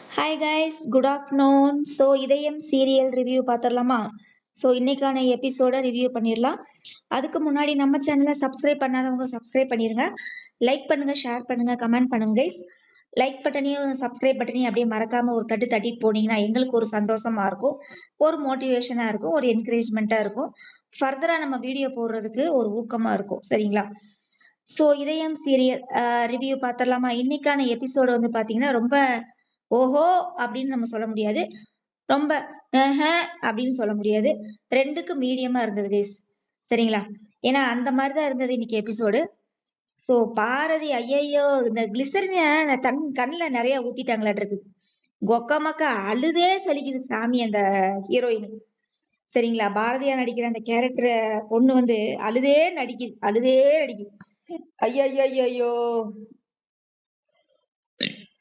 Hi guys, good afternoon. So இதயம் serial review பார்த்துடலாமா? So இன்னைக்கான எபிசோட ரிவ்யூ பண்ணிடலாம். அதுக்கு முன்னாடி நம்ம சேனலை சப்ஸ்கிரைப் பண்ணாதவங்க சப்ஸ்கிரைப் பண்ணிடுங்க. லைக் பண்ணுங்க, ஷேர் பண்ணுங்க, கமெண்ட் பண்ணுங்க கைஸ். லைக் பட்டனையும் சப்ஸ்கிரைப் பட்டனையும் அப்படியே மறக்காம ஒரு தட்டிட்டு போனீங்கன்னா எங்களுக்கு ஒரு சந்தோஷமா இருக்கும், ஒரு மோட்டிவேஷனா இருக்கும், ஒரு என்கரேஜ்மெண்ட்டா இருக்கும். ஃபர்தரா நம்ம வீடியோ போடுறதுக்கு ஒரு ஊக்கமா இருக்கும். சரிங்களா? ஸோ இதயம் சீரியல் ரிவ்யூ பார்த்துடலாமா? இன்னைக்கான எபிசோடு வந்து பார்த்தீங்கன்னா ரொம்ப ஓஹோ அப்படின்னு நம்ம சொல்ல முடியாது, ரொம்ப அப்படின்னு சொல்ல முடியாது. ரெண்டுக்கு மீடியமா இருந்தது கைஸ். சரிங்களா? ஏன்னா அந்த மாதிரி தான் இருந்தது இன்னைக்கு எபிசோடு. ஸோ பாரதி ஐயையோ, இந்த கிளிசரின கண்ணில் நிறைய ஊத்திட்டாங்களாட்டு இருக்கு. கொக்க மக்கா அழுதே சலிக்குது சாமி அந்த ஹீரோயின். சரிங்களா? பாரதியா நடிக்கிற அந்த கேரக்டர் பொண்ணு வந்து அழுதே நடிக்குது. ஐயோ,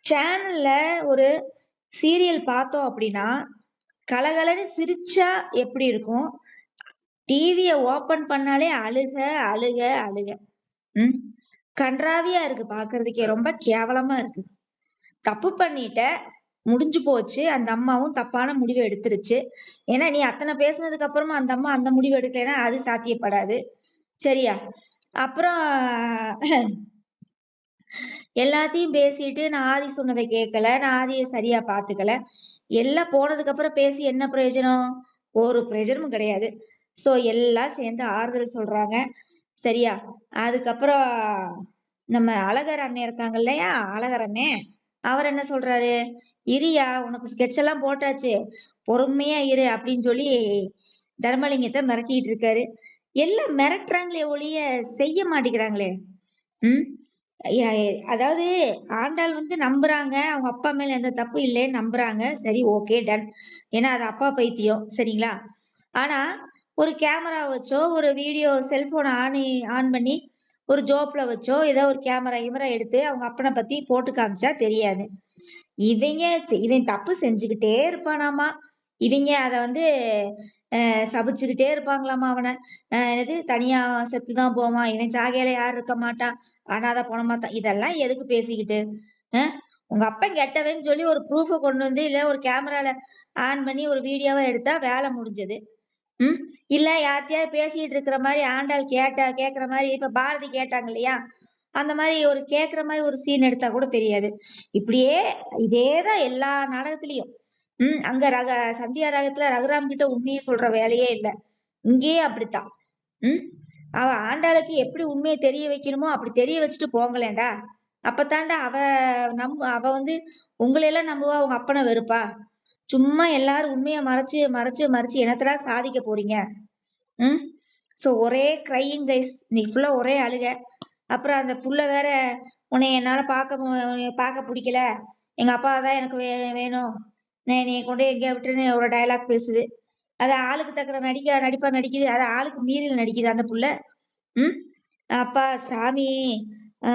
சேனல்ல ஒரு சீரியல் பார்த்தோம் அப்படின்னா கலகலன்னு சிரிச்சா எப்படி இருக்கும், டிவிய ஓபன் பண்ணாலே அழுக அழுக அழுக. ம் கன்றாவியா இருக்கு பாக்குறதுக்கே, ரொம்ப கேவலமா இருக்கு. தப்பு பண்ணிட்ட, முடிஞ்சு போச்சு. அந்த அம்மாவும் தப்பான முடிவு எடுத்துருச்சு. ஏன்னா நீ அத்தனை பேசுனதுக்கு அப்புறமா அந்த அம்மா அந்த முடிவு எடுக்கலைன்னா அது சாத்தியப்படாது. சரியா? அப்புறம் எல்லாத்தையும் பேசிட்டு நான் ஆதி சொன்னதை கேட்கல, நான் ஆதியை சரியா பாத்துக்கல, எல்லாம் போனதுக்கு அப்புறம் பேசி என்ன பிரயோஜனம்? ஒரு பிரயோஜனமும் கிடையாது. சோ எல்லாம் சேர்ந்து ஆறுதல் சொல்றாங்க. சரியா? அதுக்கப்புறம் நம்ம அழகர் அண்ணன் இருக்காங்க இல்லையா, அழகர் அண்ணன் அவர் என்ன சொல்றாரு, இரியா உனக்கு ஸ்கெட்ச் எல்லாம் போட்டாச்சு, பொறுமையா இரு அப்படின்னு சொல்லி தர்மலிங்கத்தை மிரட்டிட்டு இருக்காரு. எல்லாம் மிரட்டுறாங்களே ஒழிய செய்ய மாட்டேங்கிறாங்களே. ம் அதாவது ஆண்டாள் வந்து நம்புறாங்க, அவங்க அப்பா மேல எந்த தப்பு இல்லைன்னு நம்புறாங்க. சரி, ஓகே, டன். ஏன்னா அது அப்பா பைத்தியம். சரிங்களா? ஆனா ஒரு கேமரா வச்சோ, ஒரு வீடியோ செல்போன் ஆன் பண்ணி ஒரு ஜோப்ல வச்சோ ஏதோ ஒரு கேமரா இவரை எடுத்து அவங்க அப்பனை பத்தி போட்டு காமிச்சா தெரியாது. இவங்க இவன் தப்பு செஞ்சுக்கிட்டே இருப்பானாமா. இவங்க அத வந்து சபிச்சுக்கிட்டே இருப்பாங்களாமா அவன. என்னது தனியா செத்துதான் போவான், இவன் சாகையில யாரும் இருக்க மாட்டான், அனாதை போனமா தான். இதெல்லாம் எதுக்கு பேசிக்கிட்டு? அ உங்க அப்பன் கெட்டவன்னு சொல்லி ஒரு ப்ரூஃப கொண்டு வந்து, இல்ல ஒரு கேமரால ஆன் பண்ணி ஒரு வீடியோவா எடுத்தா வேலை முடிஞ்சது. ம். இல்ல யார்ட்டயாவது பேசிட்டு இருக்கிற மாரி ஆண்டாள் கேட்கிற மாரி இப்ப பாரதி கேட்டாங்க இல்லையா? அந்த மாரி ஒரு கேட்கிற மாரி ஒரு சீன் எடுத்தா கூட தெரியாது. இப்படியே இதேதான் எல்லா நாடகத்திலயும். அங்க சந்தியா ராகத்துல ரகுராம் கிட்ட உண்மைய சொல்ற வேலையே இல்ல. இங்கேயும் அப்படித்தான். ம். அவ ஆண்டாளுக்கு எப்படி உண்மைய தெரிய வைக்கணுமோ அப்படி தெரிய வச்சுட்டு போங்களேன்டா. அப்பத்தான்டா அவ வந்து உங்களையெல்லாம் நம்புவா, உங்க அப்பனை வெறுப்பா? சும்மா எல்லாரும் உண்மைய மறைச்சு மறைச்சு மறைச்சு என்னத்தடா சாதிக்க போறீங்க? ம். ஸோ ஒரே கிரையிங் கைஸ். இன்னைக்கு ஃபுல்லா ஒரே அழுக. அப்புறம் அந்த புள்ள வேற, உன்னைய என்னால பார்க்க பிடிக்கல. எங்க அப்பா தான் எனக்கு வேணும். என்னைய கொண்டு போய் எங்கேயா விட்டுருன்னு ஒரு டயலாக் பேசுது. அது ஆளுக்கு தக்கன நடிப்பா நடிக்குது. அது ஆளுக்கு மீறி நடிக்குது அந்த புள்ள. ம். அப்பா சாமி, ஆ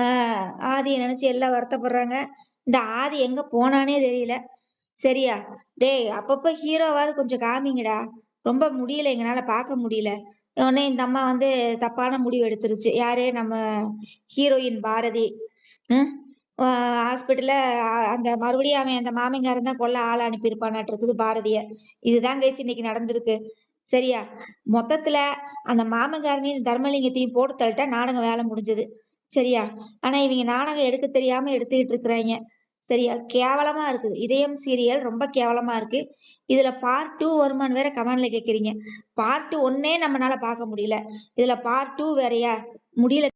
ஆதிய நினைச்சு எல்லாம் வருத்தப்படுறாங்க. இந்த ஆதி எங்க போனானே தெரியல. சரியா? டேய் அப்பப்ப ஹீரோவாவது கொஞ்சம் காமிங்கடா. ரொம்ப முடியல, எங்கனால பார்க்க முடியல. உடனே இந்த அம்மா வந்து தப்பான முடிவு எடுத்துருச்சு. யாரு? நம்ம ஹீரோயின் பாரதி. ம். ஹாஸ்பிட்டல்ல அந்த மறுபடியும் அவன் அந்த மாமிங்காரன் தான் கொல்ல ஆள் அனுப்பியிருப்பானாட்டு இருக்குது பாரதிய. இதுதான் கைஸ் இன்னைக்கு நடந்திருக்கு. சரியா? மொத்தத்துல அந்த மாமங்காரனையும் தர்மலிங்கத்தையும் போட்டு தள்ளிட்டா நாடகம் வேலை முடிஞ்சது. சரியா? ஆனா இவங்க நாடகம் எடுக்க தெரியாம எடுத்துக்கிட்டு இருக்கிறாங்க. சரியா? கேவலமா இருக்குது. இதயம் சீரியல் ரொம்ப கேவலமா இருக்கு. இதுல பார்ட் 2 வருமான்னு வேற கமெண்ட்ல கேக்குறீங்க. பார்ட் 1 நம்மனால பார்க்க முடியல, இதுல பார்ட் 2 வேறயா? முடியல.